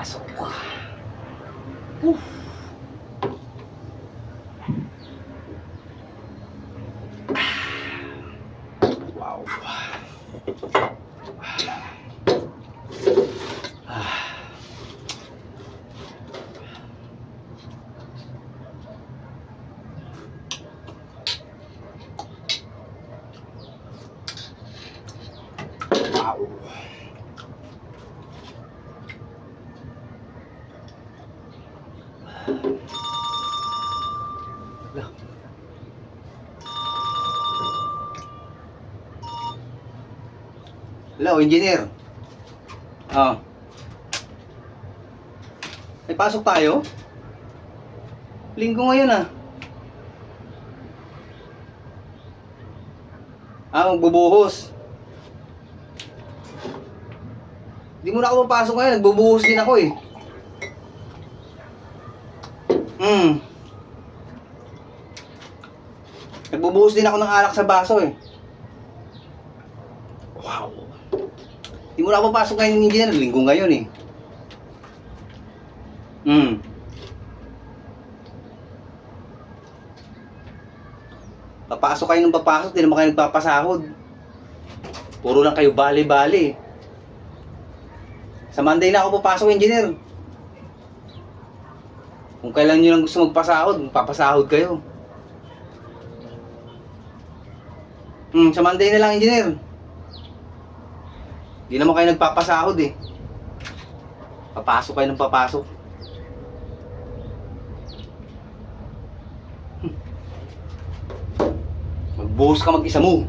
Pasok. Woo. Wow. Wow. Hello, engineer. May pasok tayo? Linggo ngayon ah. Magbubuhos. Hindi mo na ako papasok ngayon, nagbubuhos din ako eh. Nagbubuhos din ako ng alak sa baso eh. Wow. Hindi mo na ako papasok ngayon, engineer, linggo ngayon eh. Papasok kayo ng papasok, di naman kayo nagpapasahod. Puro lang kayo bali-bali. Sa Monday na ako papasok, engineer. Kung kailan nyo lang gusto magpasahod, magpapasahod kayo. Sa Monday na lang, engineer. Di naman kayo nagpapasahod eh. Papasok kayo ng papasok. Magbuhos ka mag-isa mo.